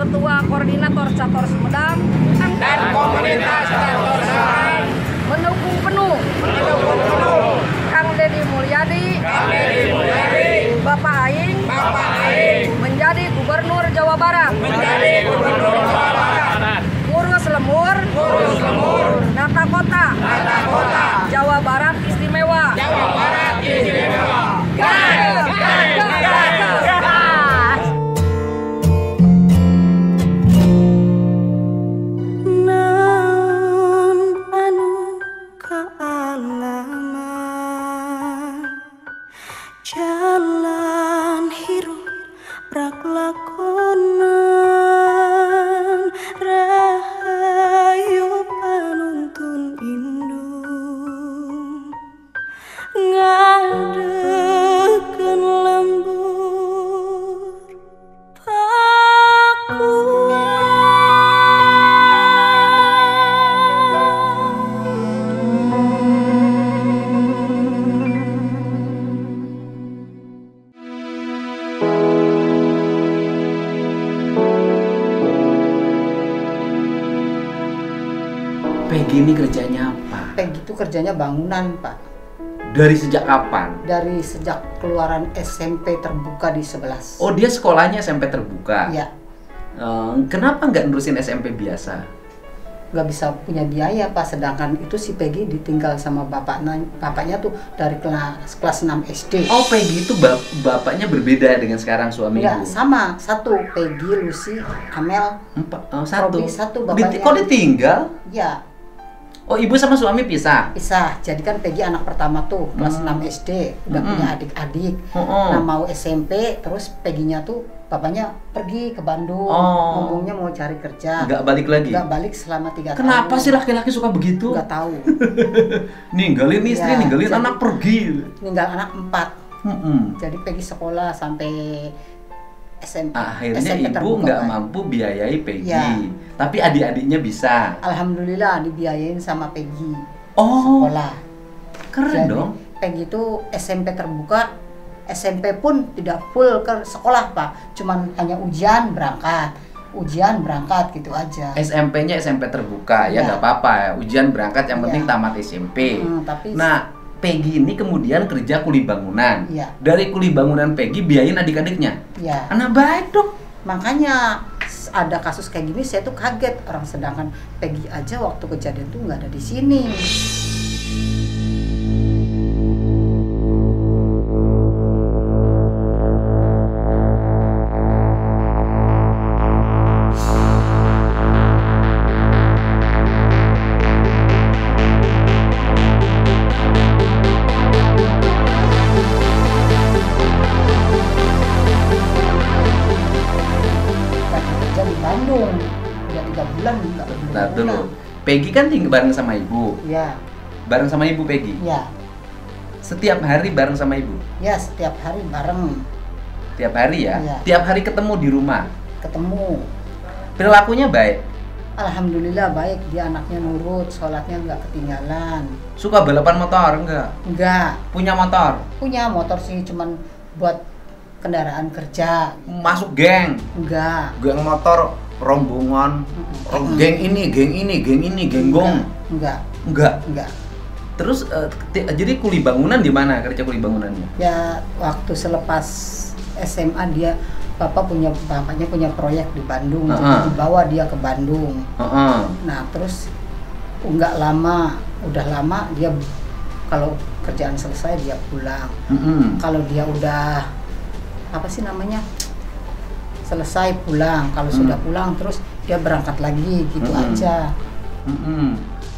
Ketua Koordinator Cator Sumedang dan komunitas Cator Sumedang mendukung penuh Kang Deddy Mulyadi Bapak Aing menjadi Gubernur Jawa Barat. Ngurus lemur Nata Kota Jawa Barat Istimewa. Gas! Naon anu kaalaman jalan hirup rak lakonan rahayu panuntun indung ngadekeun lembur Peggy ini kerjanya apa? Peggy itu kerjanya bangunan, Pak. Dari sejak kapan? Dari sejak keluaran SMP terbuka di 11. Oh, dia sekolahnya SMP terbuka? Iya. Kenapa nggak nerusin SMP biasa? Nggak bisa punya biaya, Pak. Sedangkan itu si Peggy ditinggal sama bapaknya tuh dari kelas 6 SD. Oh, Peggy itu bapaknya berbeda dengan sekarang suami Enggak, ibu? sama. Satu, Peggy, Lucy, Amel. Satu. Robi, satu bapaknya. Kok ditinggal? Iya. Oh, ibu sama suami pisah? Pisah. Jadi kan Peggy anak pertama tuh, kelas 6 SD. Udah punya adik-adik. Nah, mau SMP, terus Peggy-nya tuh bapaknya pergi ke Bandung. Ngomongnya mau cari kerja. Nggak balik lagi? Nggak balik selama 3 tahun. Kenapa sih laki-laki suka begitu? Nggak tahu. Ninggalin istri, Ya, ninggalin jadi- anak pergi. Ninggal anak 4. Jadi Peggy sekolah sampai SMP. Akhirnya SMP ibu terbuka, nggak Pak. mampu biayai Peggy. Ya. Tapi adik-adiknya bisa. Alhamdulillah dibiayain sama Peggy. Oh, Sekolah. keren Jadi, dong. Peggy itu SMP terbuka, SMP pun tidak full ke sekolah, Pak. Cuman hanya ujian berangkat gitu aja. SMP-nya SMP terbuka ya Ya. nggak apa-apa ya. Ujian berangkat yang penting Ya. tamat SMP. Tapi Nah, Peggy ini kemudian kerja kuli bangunan. Iya. Dari kuli bangunan Peggy biayain adik-adiknya. ya, Anak baik dong. makanya ada kasus kayak gini saya tuh kaget, orang sedangkan Peggy aja waktu kejadian tuh nggak ada di sini. Lagi kerja di Bandung udah 3 bulan nggak Nah, pulang. dulu. Peggy kan tinggal bareng sama ibu. Ya, Bareng sama ibu Peggy. ya, Setiap hari bareng sama ibu. ya, setiap hari bareng Tiap hari ya. Iya. Tiap hari ketemu di rumah. ketemu. Perilakunya baik. Alhamdulillah baik, dia anaknya nurut, sholatnya nggak ketinggalan. Suka balapan motor enggak? Enggak, Punya motor. punya motor sih cuman buat kendaraan kerja. Masuk geng. Enggak. Geng motor rombongan. Geng ini, geng ini, geng ini, geng gong. Enggak, Enggak. enggak. Terus jadi kuli bangunan di mana kerja kuli bangunannya? Ya waktu selepas SMA bapaknya punya proyek di Bandung, jadi dibawa dia ke Bandung. Nah terus udah lama dia kalau kerjaan selesai dia pulang. Kalau dia udah apa sih namanya selesai pulang, kalau sudah pulang terus dia berangkat lagi gitu aja.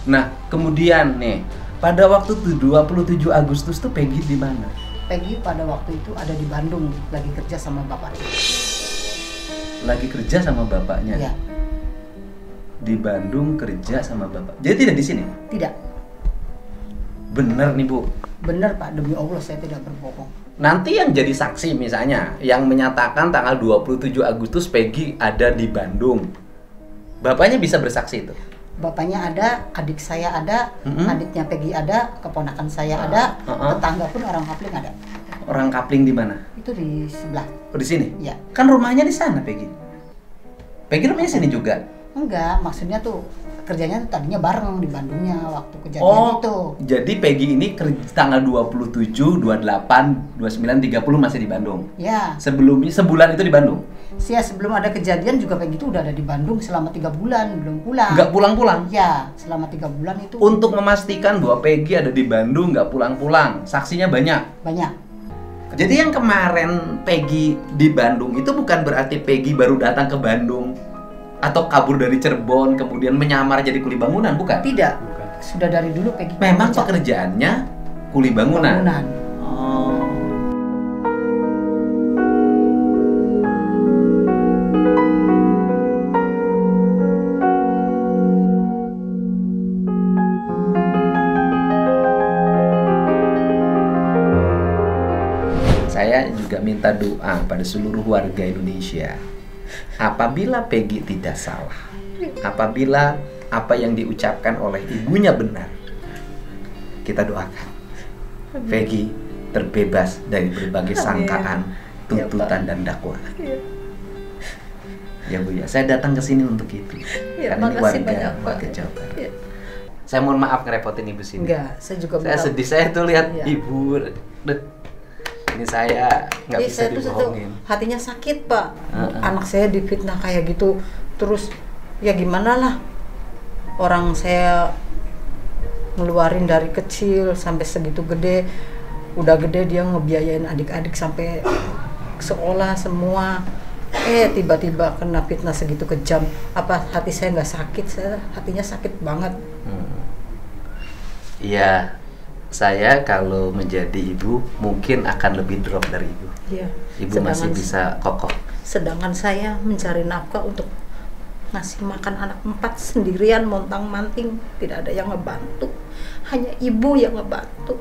Nah kemudian nih pada waktu 27 Agustus tuh Peggy di mana? Peggy pada waktu itu ada di Bandung lagi kerja sama bapaknya. Lagi kerja sama bapaknya? Ya. Di Bandung kerja sama bapak. Jadi tidak di sini? Tidak. Bener nih Bu? Bener Pak, demi Allah saya tidak berbohong. Nanti yang jadi saksi misalnya yang menyatakan tanggal 27 Agustus Peggy ada di Bandung. Bapaknya bisa bersaksi itu? Bapaknya ada, adik saya ada, adiknya Peggy ada, keponakan saya ada, tetangga pun orang Kapling ada. Orang Kapling di mana? Itu di sebelah. Oh, di sini? Iya. Kan rumahnya di sana Peggy. Peggy rumahnya sini juga. Enggak, maksudnya tuh kerjanya tuh tadinya bareng di Bandungnya waktu kejadian Oh, itu. jadi Peggy ini tanggal 27, 28, 29, 30 masih di Bandung. Ya, Sebelumnya sebulan itu di Bandung. sebelum ada kejadian juga kayak gitu udah ada di Bandung selama 3 bulan belum pulang. Nggak pulang-pulang. Ya, selama 3 bulan itu Untuk memastikan bahwa Peggy ada di Bandung nggak pulang-pulang, saksinya banyak. banyak. Jadi yang kemarin Peggy di Bandung itu bukan berarti Peggy baru datang ke Bandung atau kabur dari Cirebon kemudian menyamar jadi kuli bangunan, bukan? Tidak, sudah dari dulu Peggy Memang kerja. pekerjaannya kuli bangunan. Bangunan. Oh. Saya juga minta doa pada seluruh warga Indonesia. Apabila Peggy tidak salah, apabila apa yang diucapkan oleh ibunya benar, kita doakan Peggy terbebas dari berbagai sangkaan, tuntutan dan dakwaan. Ya Bu ya, saya datang ke sini untuk itu. Karena ini warga Jawa Barat. Saya mohon maaf ngerepotin Ibu sini. Enggak, saya juga Saya minta- sedih, saya tuh lihat Iya. Ibu. Ini saya nggak Iya, bisa saya tuh dibohongin. hatinya sakit, Pak. Heeh. Anak saya difitnah kayak gitu. Terus ya gimana lah. Orang saya ngeluarin dari kecil sampai segitu gede. Udah gede dia ngebiayain adik-adik sampai sekolah semua. Tiba-tiba kena fitnah segitu kejam. Apa hati saya nggak sakit? Saya hatinya sakit banget. Iya, saya kalau menjadi ibu mungkin akan lebih drop dari ibu. Iya. Ibu masih bisa kokoh. Sedangkan saya mencari nafkah untuk ngasih makan anak 4 sendirian montang-manting, tidak ada yang ngebantu, hanya ibu yang ngebantu.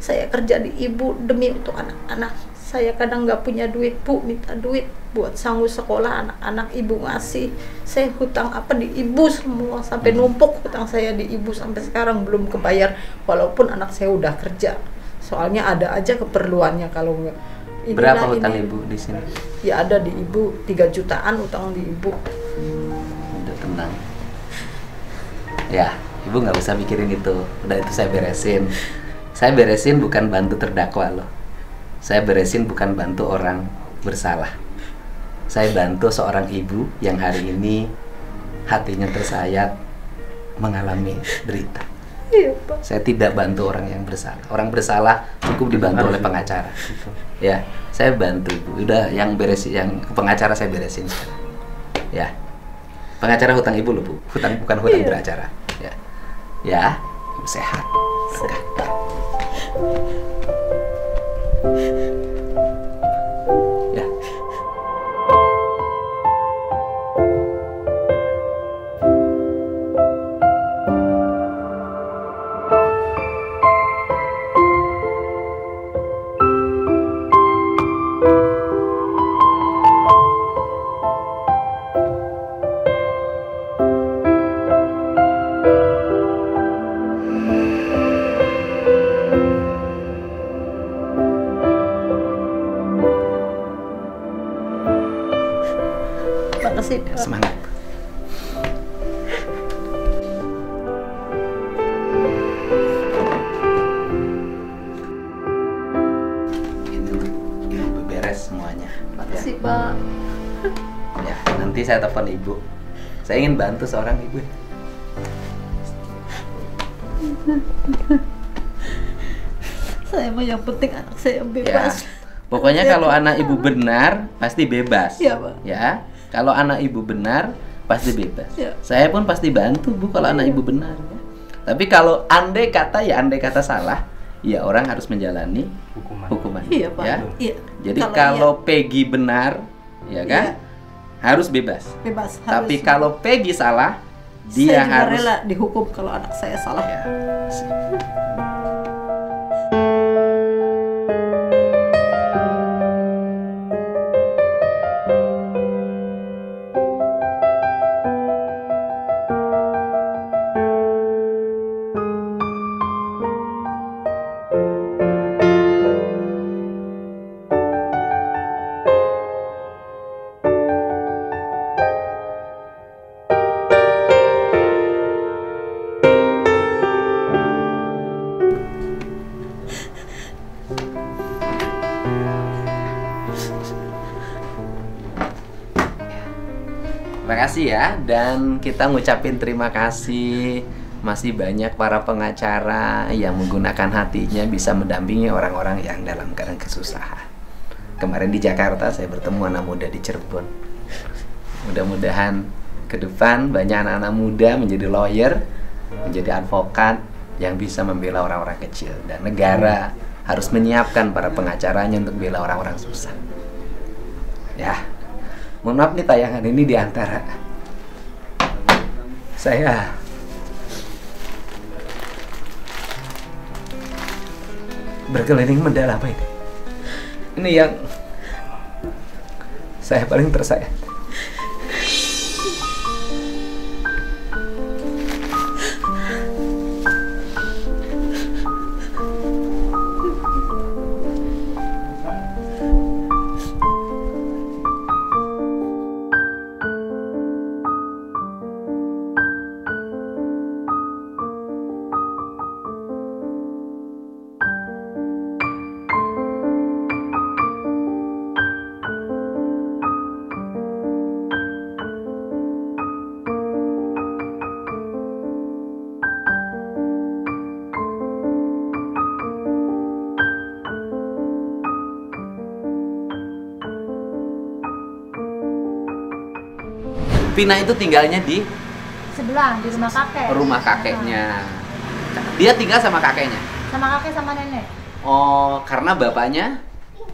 Saya kerja di ibu demi untuk anak-anak. Saya kadang nggak punya duit, Bu, minta duit buat sanggup sekolah anak-anak, ibu ngasih. Saya hutang apa di ibu semua, sampai numpuk hutang saya di ibu sampai sekarang belum kebayar, walaupun anak saya udah kerja. Soalnya ada aja keperluannya kalau nggak. Berapa hutang ibu di sini? Ya ada di ibu 3 jutaan utang di ibu. Udah tenang. Ya, ibu nggak usah mikirin itu. Udah itu saya beresin. Saya beresin bukan bantu terdakwa loh. Saya beresin bukan bantu orang bersalah. Saya bantu seorang ibu yang hari ini hatinya tersayat mengalami derita. Iya, Pak. Saya tidak bantu orang yang bersalah. Orang bersalah cukup dibantu oleh pengacara. Ya, saya bantu ibu. Udah yang beresin, yang pengacara saya beresin sekarang. Ya, pengacara hutang ibu loh Bu, hutang bukan hutang beracara. Ya, ya, ibu sehat. Berkah. Ya. Makasih, Ya, Pak. semangat. Ini beres semuanya. Makasih, Pak. Ya, nanti saya telepon ibu. Saya ingin bantu seorang ibu. Saya mah yang penting anak saya Ya, bebas. pokoknya kalau anak ibu benar pasti bebas. Iya, Pak. Ya, kalau anak ibu benar pasti bebas. Ya. Saya pun pasti bantu Bu kalau anak ibu benar. Ya. Tapi kalau andai kata salah, ya orang harus menjalani hukuman. Iya, Pak. Ya. Iya. Jadi kalau Peggy benar, ya kan, Iya. harus bebas. Bebas. Tapi harus. kalau Peggy salah, saya dia juga harus rela dihukum kalau anak saya salah. Ya. Makasih ya, dan kita ngucapin terima kasih. Masih banyak para pengacara yang menggunakan hatinya bisa mendampingi orang-orang yang dalam keadaan kesusahan. Kemarin di Jakarta saya bertemu anak muda di Cirebon. Mudah-mudahan ke depan banyak anak-anak muda menjadi lawyer, menjadi advokat yang bisa membela orang-orang kecil. Dan negara harus menyiapkan para pengacaranya untuk bela orang-orang susah. Ya, mohon maaf nih tayangan ini diantara saya berkeliling mendalami ini. Ini yang saya paling tersayang. Vina itu tinggalnya di sebelah, di rumah kakek. rumah kakeknya. Dia tinggal sama kakeknya? Sama kakek sama nenek. Oh, karena bapaknya?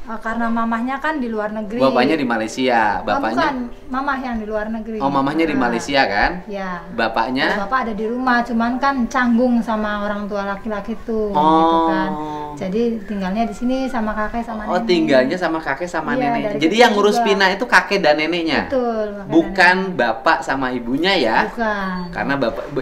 Karena mamahnya kan di luar negeri. Bapaknya di Malaysia, bapaknya? Bukan, mamah yang di luar negeri. Oh, mamahnya di Malaysia kan? Ya. Bapaknya? Bapak ada di rumah, cuman kan canggung sama orang tua laki-laki tuh, Oh. gitu kan. Jadi tinggalnya di sini sama kakek sama nenek. Oh, tinggalnya sama kakek sama Iya, nenek. dari Jadi kecil yang ngurus juga. Vina itu kakek dan neneknya? Betul. kakek Bukan dan bapak sama ibunya ya? nenek. Bukan. Karena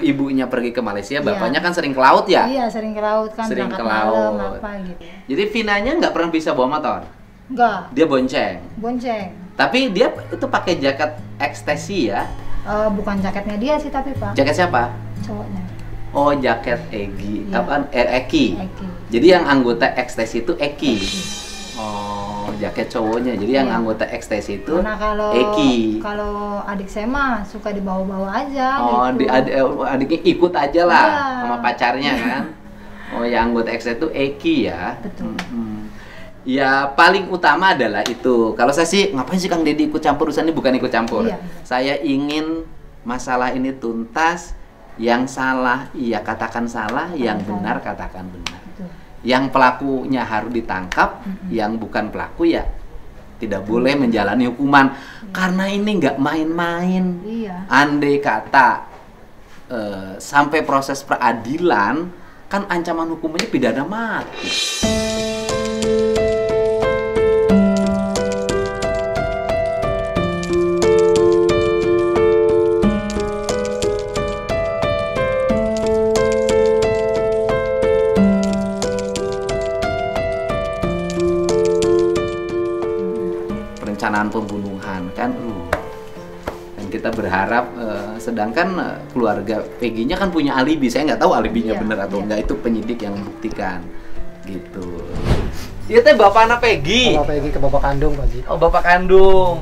ibunya pergi ke Malaysia, Iya. bapaknya kan sering ke laut ya? Iya, sering ke laut kan, Sering berangkat ke laut. malam apa gitu. Jadi Vinanya nggak pernah bisa bawa motor? Enggak, Dia bonceng. bonceng. Tapi dia itu pakai jaket ekstasi ya? Bukan jaketnya dia sih tapi Pak, Jaket siapa? cowoknya. Oh, jaket Egi. Iya. Apaan? Eki. Eki. Jadi yang anggota ekstasi itu Eki. Oh, jaket cowoknya. Jadi yang Iya. anggota ekstasi itu Karena kalau Eki. kalau adik saya mah suka dibawa-bawa aja Oh, gitu. adiknya ikut aja lah Iya. sama pacarnya kan. Oh, yang anggota ekstasi itu Eki ya. Betul. Ya paling utama adalah itu. Kalau saya sih ngapain sih Kang Deddy ikut campur urusan ini? Bukan ikut campur. Iya. Saya ingin masalah ini tuntas. Yang salah iya katakan salah, yang benar katakan benar. Betul. Yang pelakunya harus ditangkap, yang bukan pelaku ya tidak boleh menjalani hukuman. Karena ini nggak main-main. Iya. Andai kata sampai proses peradilan, kan ancaman hukumannya pidana mati. Perencanaan pembunuhan kan, dan kita berharap sedangkan keluarga Peggy-nya kan punya alibi. Saya nggak tahu alibinya Iya, benar atau iya. enggak, itu penyidik yang membuktikan gitu. Iya teh bapak anak Peggy. Bapak Peggy ke bapak kandung, Pak Ji. Oh, bapak kandung.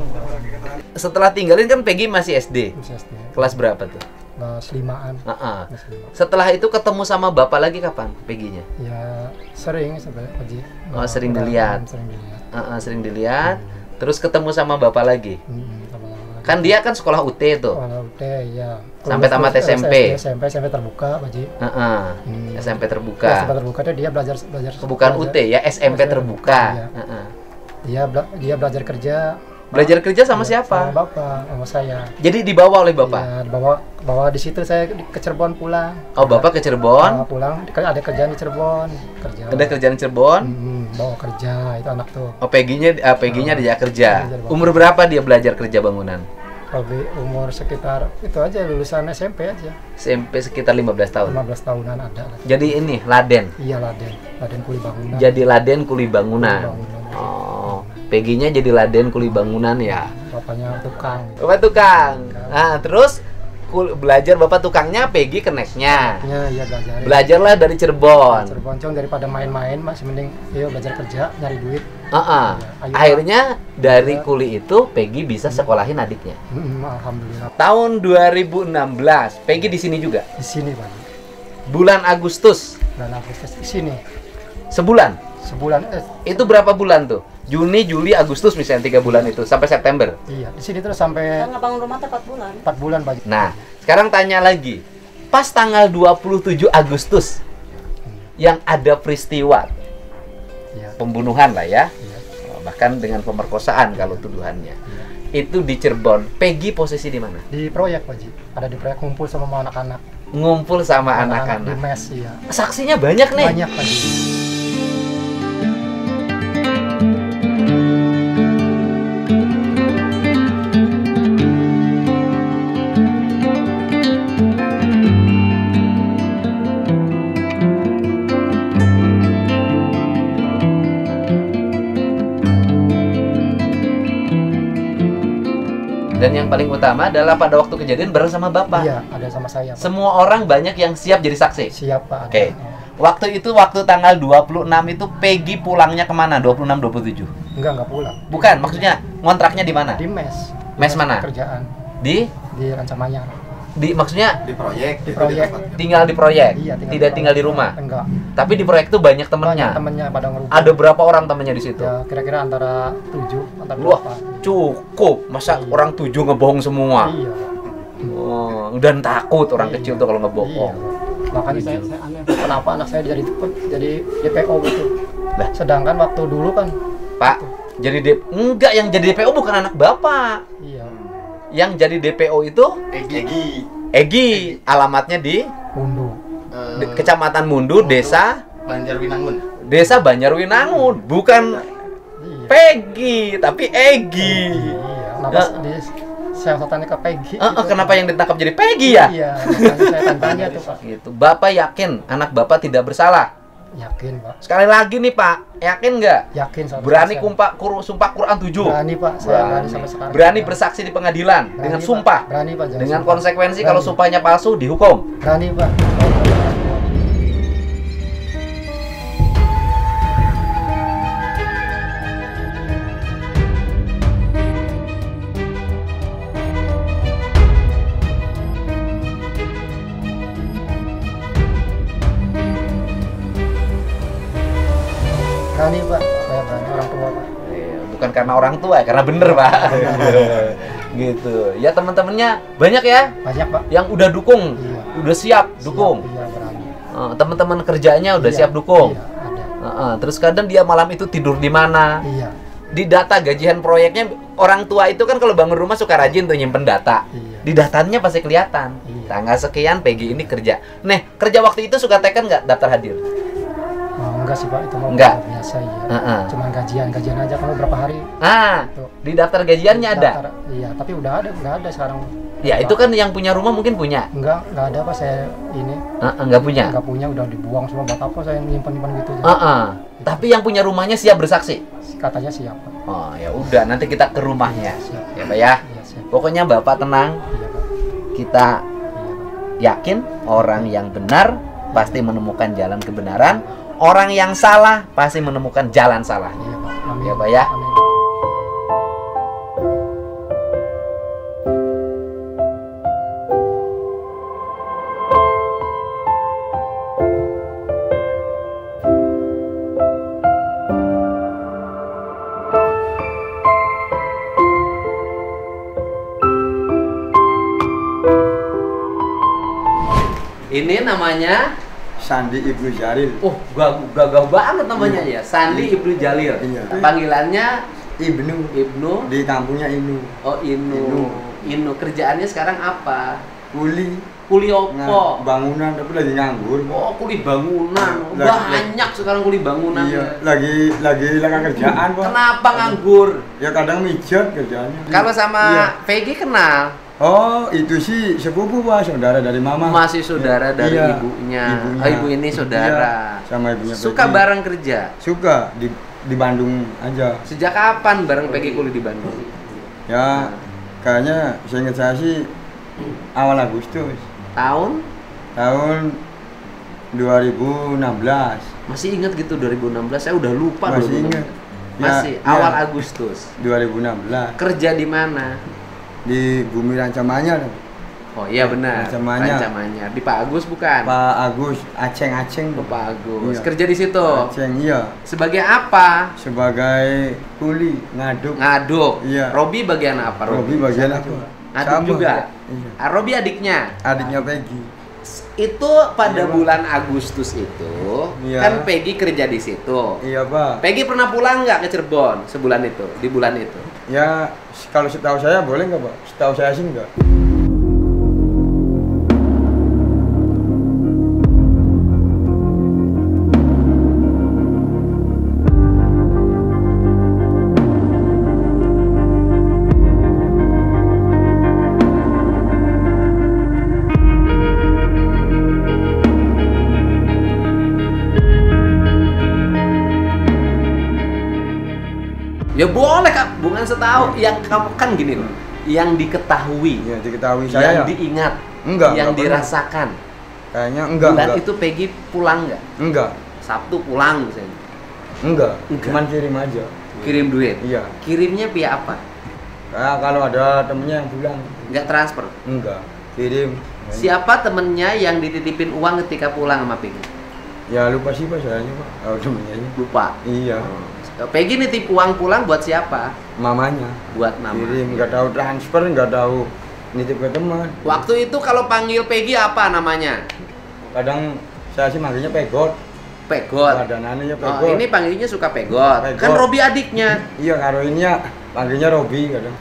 Setelah tinggalin kan Peggy masih SD. Masih SD. Kelas berapa tuh? Kelas 5-an. Heeh. Kelas 5. Setelah itu ketemu sama bapak lagi kapan Peggy-nya? Ya sering sebenarnya, Pak Ji. Oh, sering dilihat. Sering dilihat. Sering dilihat. Terus ketemu sama bapak lagi. Sama-sama. Kan dia kan sekolah UT tuh. Kalau udah ya. Sampai tamat SMP. SMP terbuka, Pak Ji. Heeh. SMP terbuka. SMP terbuka dia belajar Bukan UT ya, SMP terbuka. Iya. Heeh. Dia belajar kerja. Belajar kerja sama siapa? Sama bapak, sama saya. Jadi dibawa oleh bapak. Ya, bawa di situ saya ke Cirebon pulang. Oh, bapak ke Cirebon. Pulang, ada kerjaan di Cirebon. Kerja. Ada kerjaan Cirebon. Bawa kerja itu anak tuh. Oh, Peggy-nya dia kerja. Dia bawa. Umur berapa dia belajar kerja bangunan? Lebih umur sekitar itu aja, lulusan SMP aja. SMP sekitar 15 tahun. 15 tahunan ada lah. Jadi ini Laden. Iya, Laden kuli bangunan. Jadi Laden kuli bangunan. Kuli bangunan. Oh, Peggy-nya jadi Laden kuli bangunan ya. Bapaknya tukang. Bapak tukang. Nah, terus belajar Bapak tukangnya, Peggy keneknya. Ya belajar. Belajarlah dari Cirebon. Cirebon, cuma daripada main-main masih mending yuk belajar kerja, nyari duit. Ayo, akhirnya dari kuli itu Peggy bisa sekolahin adiknya. Alhamdulillah. Tahun 2016, Peggy di sini juga. Di sini Pak. Bulan Agustus. Bulan Agustus di sini. Sebulan. Itu berapa bulan tuh? Juni, Juli, Agustus misalnya 3 bulan itu sampai September. Iya, di sini terus sampai Bangun rumah 4 bulan. 4 bulan Pak. Nah, sekarang tanya lagi. Pas tanggal 27 Agustus yang ada peristiwa pembunuhan lah ya. Bahkan dengan pemerkosaan kalau tuduhannya. Itu di Cirebon. Peggy posisi di mana? Di proyek Pak Ji. Ada di proyek ngumpul sama anak-anak. Ngumpul sama Di anak-anak. mes ya. Saksinya banyak nih. Banyak Pak Ji. Dan yang paling utama adalah pada waktu kejadian bareng sama Bapak. Iya, ada sama saya Pak. Semua orang banyak yang siap jadi saksi. Siap Pak. Oke. Waktu itu, waktu tanggal 26 itu Peggy pulangnya kemana? 26, 27? Enggak pulang. Bukan, maksudnya ngontraknya di mana? Di mes. Mes mana? Kerjaan. Di Rancamanyar. maksudnya Di proyek. tinggal di proyek. Iya, Tidak tinggal di rumah. Enggak. Tapi di proyek itu banyak temennya. Banyak temennya pada ngerubah. Ada berapa orang temennya di situ? Ya, kira-kira antara 7, antara Wah, 8. cukup. Masa Iya. orang 7 ngebohong semua? Iya. Oh, dan takut orang Iya. kecil tuh kalau ngebohong. Iya. Makanya saya aneh, kenapa anak saya jadi DPO gitu. Lah. Sedangkan waktu dulu kan Pak, enggak, yang jadi DPO bukan anak Bapak. iya, Yang jadi DPO itu Egi. Alamatnya di mundur. Kecamatan Mundu, Desa Banjarwinangun. Banjarwinangun, bukan Iya. Peggy, tapi Egi. Iya. Kenapa di siasatannya ke Peggy? gitu. Kenapa yang ditangkap jadi Peggy ya? Iya, makanya saya tanya tuh Pak. Gitu. Bapak yakin anak Bapak tidak bersalah? Yakin Pak. Sekali lagi nih Pak, yakin nggak? Yakin 100%. Berani sumpah Quran 7? Berani Pak, saya berani sampai sekarang. Berani bersaksi di pengadilan Berani, dengan Pak. sumpah? Berani Pak, jangan Dengan sumpah. konsekuensi Berani. kalau sumpahnya palsu dihukum? Berani Pak. Berani Pak, saya berani, orang tua Pak. Bukan karena orang tua ya, karena bener Pak. Gitu. Ya teman-temannya banyak ya Banyak Pak. yang udah dukung, Iya. udah siap dukung. Iya, berani. Teman-teman kerjanya udah Iya, siap dukung. Iya, ada. Terus kadang dia malam itu tidur di mana? Iya. Di data gajian proyeknya, orang tua itu kan kalau bangun rumah suka rajin tuh nyimpen data. Iya. Di datanya pasti kelihatan. Iya. Tanggal sekian Peggy ini kerja. Nih, kerja waktu itu suka teken nggak daftar hadir? Oh, enggak sih Pak, itu mau Enggak. biasa ya. Heeh. Cuman gajian aja kamu berapa hari. Nah, Tuh. di daftar gajiannya ada. Daftar- Iya, tapi udah ada, enggak ada sekarang. Ya, itu kan yang punya rumah mungkin punya. Enggak ada Pak, saya ini Nggak punya. enggak punya, udah dibuang semua. Buat apa saya nyimpan-nyimpan gitu? Tapi yang punya rumahnya siap bersaksi. Katanya siap Pak. Oh, ya udah, nanti kita ke rumahnya. Siap. Ya, Pak ya. Iya, siap. Pokoknya Bapak tenang. Iya Pak. Kita Iya Pak. yakin orang yang benar pasti menemukan jalan kebenaran. Orang yang salah pasti menemukan jalan salah. Iya Pak. Amin. Ya, Pak ya. Amin. Ini namanya Sandi Ibnu Jalil. gagah banget namanya ya. Sandi Ibnu Jalil. Iya. Panggilannya Ibnu. Di kampungnya Inu. Oh, Inu. Kerjaannya sekarang apa? Kuli. Kuli opo? Bangunan tapi lagi nganggur. Oh, kuli bangunan. Lagi- Banyak sekarang kuli bangunan. Iya, lagi kerjaan, Pak. Kenapa nganggur? Ya kadang mijat kerjaannya. Kalau sama Iya. Peggy kenal? Oh, itu sih sepupu Pak, saudara dari mama. Masih saudara dari Iya, ibunya. ibunya. Oh, ibu ini saudara. Iya, sama ibunya. Suka Peggy. bareng kerja. Suka di Bandung aja. Sejak kapan bareng Peggy kuliah di Bandung? Ya, kayaknya seingat saya sih awal Agustus Tahun? tahun 2016. Masih ingat gitu 2016? Saya udah lupa. Masih 2016. ingat. Masih Ya, awal ya. Agustus. 2016 Kerja di mana? di Bumi Rancamanyar. Oh iya benar. Rancamanyar. Rancamanyar. Di Pak Agus bukan? Pak Agus, Aceng. Oh, Pak Agus. Iya. Kerja di situ. Aceng, iya. Sebagai apa? Sebagai kuli ngaduk. Ngaduk. Iya. Robi bagian apa? Robi bagian apa? Ngaduk Sama. juga. Iya. Ah, Robi adiknya. Adiknya Peggy. Itu pada Iya, Pak. bulan Agustus itu Iya. kan Peggy kerja di situ. Iya, Pak. Peggy pernah pulang nggak ke Cirebon sebulan itu? Di bulan itu? Ya, kalau setahu saya boleh nggak, Pak? Setahu saya sih nggak. Ya boleh Kak, bukan setahu. Yang kamu kan gini loh, yang diketahui, Ya, diketahui yang saya ya. diingat, Enggak, yang enggak pernah. dirasakan. Kayaknya enggak, Bulan enggak. itu Peggy pulang nggak? Enggak. Sabtu pulang misalnya. Enggak. Enggak. Cuman kirim aja. Kirim duit. Iya. Kirimnya via apa? Nah, kalau ada temennya yang pulang, Nggak transfer. enggak. Kirim. Siapa temennya yang dititipin uang ketika pulang sama Peggy? Ya lupa sih, Pak, sayanya, Pak. Oh, temennya ini. Lupa. Iya. Peggy nitip uang pulang buat siapa? Mamanya. Buat mama. Kirim, enggak tahu transfer, enggak tahu nitip ke teman. Waktu itu kalau panggil Peggy apa namanya? Kadang saya sih manggilnya Pegot. Pegot. Padanannya Oh, Pegot. ini panggilnya suka Pegot. Pegot. Kan Robi adiknya. Iya, karo ini ya panggilnya Robi kadang.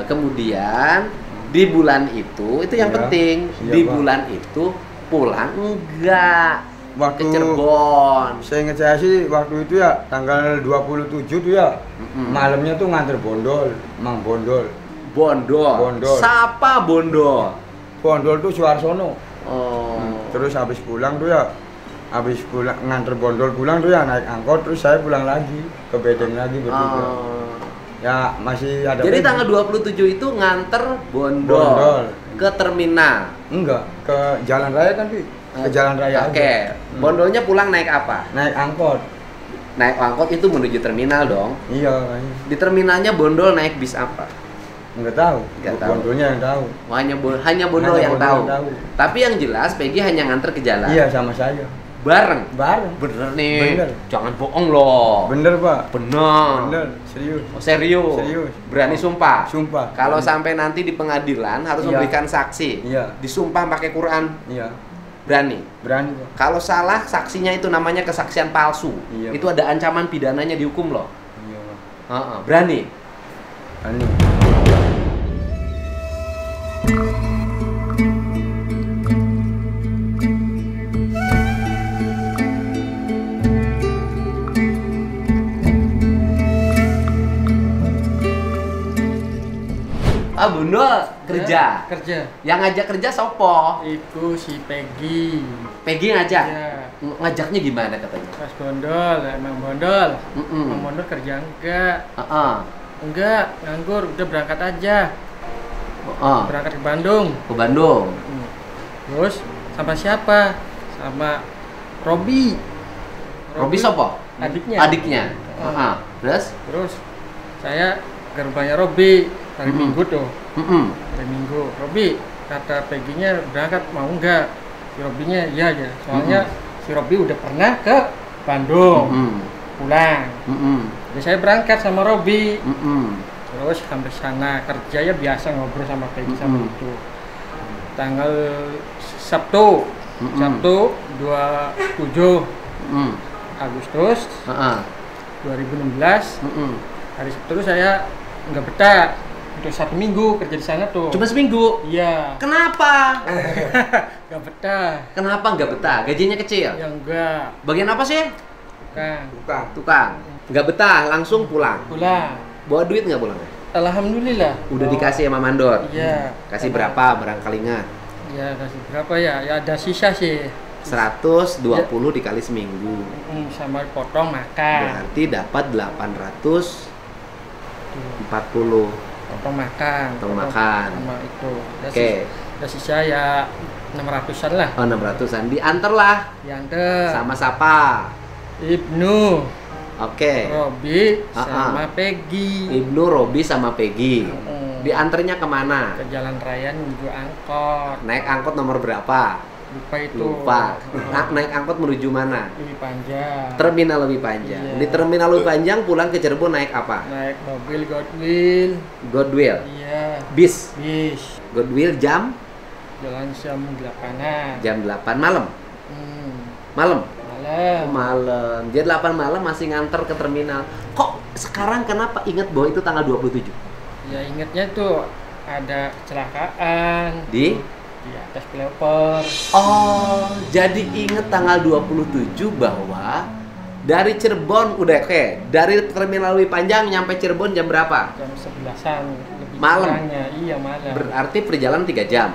Kemudian di bulan itu yang Iya. penting, Iya, di Pak. bulan itu pulang enggak Waktu ke Cirebon. saya ingat saya sih waktu itu ya tanggal 27 tuh ya. Malamnya tuh nganter bondol, Mang Bondol. Bondol. Bondol. Siapa Bondol? Bondol tuh Suarsono. Oh. Terus habis pulang tuh ya, habis pulang nganter bondol pulang tuh ya naik angkot, terus saya pulang lagi ke Bedeng lagi bertiga. Oh. Ya masih ada. Jadi Peggy. tanggal 27 itu nganter Bondol, Bondol. ke terminal. Enggak, ke jalan raya kan, Pi. Ke jalan raya Oke. aja. Bondolnya pulang naik apa? Naik angkot. Naik angkot itu menuju terminal dong. Iya, kayaknya. Di terminalnya Bondol naik bis apa? Enggak tahu. Nggak tahu. Bondolnya yang tahu. Hanya Bondol Hanya yang Bondol tahu. yang tahu. Tapi yang jelas Peggy hanya nganter ke jalan. Iya, sama saya. Bareng. Bareng. Bener nih. Bener. Jangan bohong loh. Bener, Pak. Bener. Bener, serius. Oh, serius. Serius. Berani sumpah. Sumpah. Kalau sampai nanti di pengadilan harus Iya. memberikan saksi. Iya. Disumpah pakai Quran. Iya, Berani. berani, Pak. Kalau salah saksinya itu namanya kesaksian palsu. Iya. Itu ada ancaman pidananya dihukum loh. Iya, Pak. Heeh, berani. Berani. Ah, Bundol kerja. Kerja. Yang ngajak kerja sopo? Itu si Peggy. Peggy ngajak. Ya. Ngajaknya gimana katanya? Mas Bondol, emang Bondol. Mm-mm. Emang Bondol kerja enggak? Heeh. Enggak, nganggur, udah berangkat aja. Heeh. Berangkat ke Bandung. Ke Bandung. Terus sama siapa? Sama Robi. Robi sopo? Adiknya. Adiknya. Heeh. Terus? Terus saya ke rumahnya Robi hari Mm-mm. Minggu tuh. Mm-mm. Hari Minggu. Robi, kata Peggy-nya berangkat mau enggak? Si Robinya iya aja. Soalnya si Robi udah pernah ke Bandung. Mm-mm. Pulang. Mm-mm. Jadi saya berangkat sama Robi. Mm-mm. Terus sampai sana kerja ya biasa ngobrol sama Peggy sama Mm-mm. itu. Tanggal Sabtu. Mm-mm. Sabtu 27 Mm-mm. Agustus Heeh. 2016. Mm-mm. Hari Sabtu saya nggak betah untuk 1 minggu kerja di sana tuh. Cuma seminggu. Iya. Kenapa? Nggak betah. Kenapa nggak betah? Gajinya kecil. Ya enggak. Bagian apa sih? Kan. Bukan. Tukang. Nggak betah, langsung pulang. Pulang. Bawa duit nggak pulang? Alhamdulillah. Udah dikasih sama mandor. Iya. Kasih Karena- berapa barangkali ingat? Ya kasih berapa ya? Ya ada sisa sih. 120 dikali seminggu. Sama potong makan. Berarti dapat 840. Potong makan. Potong makan. Sama itu. Ya, Oke. udah sisa ya 600-an lah. Oh, 600-an. Diantar lah. Diantar Sama siapa? Ibnu, Oke. Robi, sama Peggy. Ibnu, Robi, sama Peggy. Diantarnya kemana? Ke jalan raya menuju angkot. Naik angkot nomor berapa? Lupa itu. Lupa. Naik angkot menuju mana? Lebih panjang. Terminal Lebih Panjang. Iya. Di Terminal Lebih Panjang pulang ke Cirebon naik apa? Naik mobil Godwill. Godwill. Iya. Bis. Bis. Godwill jam Jalan jam 8-an. jam 8 malam. Malam. Malam. Malam. Dia 8 malam masih nganter ke terminal. Kok sekarang kenapa ingat bahwa itu tanggal 27? Ya ingetnya tuh ada kecelakaan Di atas flyover. Oh, jadi inget tanggal 27 bahwa dari Cirebon udah oke. Dari Terminal Lebih Panjang nyampe Cirebon jam berapa? Jam 11-an lebih Malam? kurangnya. Iya malam. Berarti perjalanan 3 jam.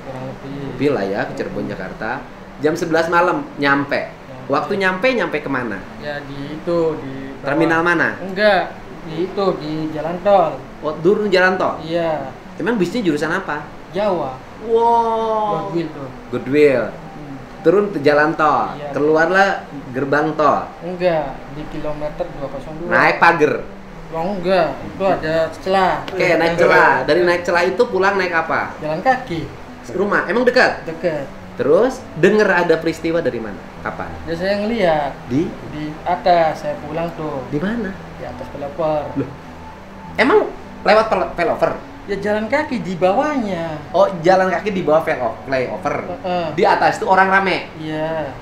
Kurang lebih. Lebih lah ya ke Cirebon Jakarta. Jam 11 malam nyampe. Waktu nyampe kemana? Ya di itu di bawah. Terminal mana? Enggak, di itu di jalan tol. Oh, turun jalan tol. Iya, Emang bisnya jurusan apa? Jawa. Wow. Godwill tuh. Goodwill. Turun ke jalan tol. Iya. Keluarlah gerbang tol. Enggak, di kilometer 202. Naik pagar. Oh enggak, itu ada celah. Oke, naik celah. Dari naik celah itu pulang naik apa? Jalan kaki, Rumah. Emang dekat? deket. Terus denger ada peristiwa dari mana? Kapan? Ya saya ngeliat Di atas, saya pulang tuh di mana? di atas flyover. Loh. Emang lewat flyover? Ya jalan kaki di bawahnya. Oh, jalan kaki di bawah flyover. Di atas itu orang rame. Iya.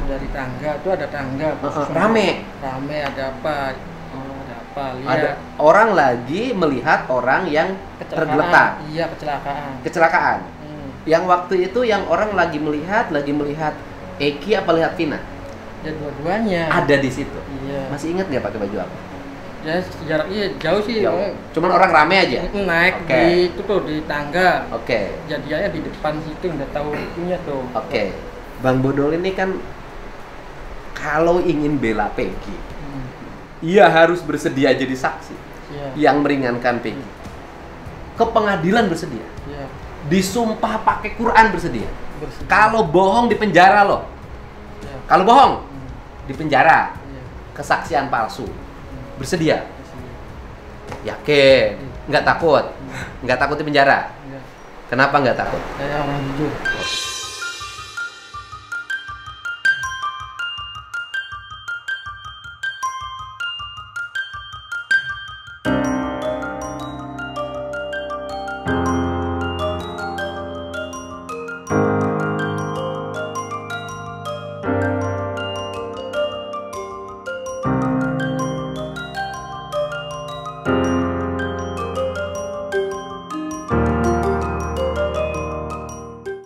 Dari tangga tuh ada tangga. Rame. Rame ada apa? Ada apa? Lihat. Ada orang lagi melihat orang yang tergeletak. Iya, kecelakaan. Kecelakaan. Yang waktu itu yang orang lagi melihat Eki apa lihat Vina? Ya dua-duanya. Ada di situ. Iya. Masih ingat nggak pakai baju apa? Ya jaraknya jauh sih. Jauh. Cuman orang rame aja. Naik Oke. di itu tuh di tangga. Oke. Jadinya di depan situ nggak tahu itunya tuh. Oke. Bang Bodol ini kan kalau ingin bela Peggy, ia harus bersedia jadi saksi Iya. yang meringankan Peggy. Ke pengadilan bersedia. Iya. Disumpah pakai Quran bersedia. Bersedia. Kalau bohong di penjara loh. Iya. Kalau bohong di penjara. Iya. Kesaksian palsu. Bersedia. Yakin? Nggak takut? Nggak takut di penjara? Iya. Kenapa nggak takut? Saya orang jujur.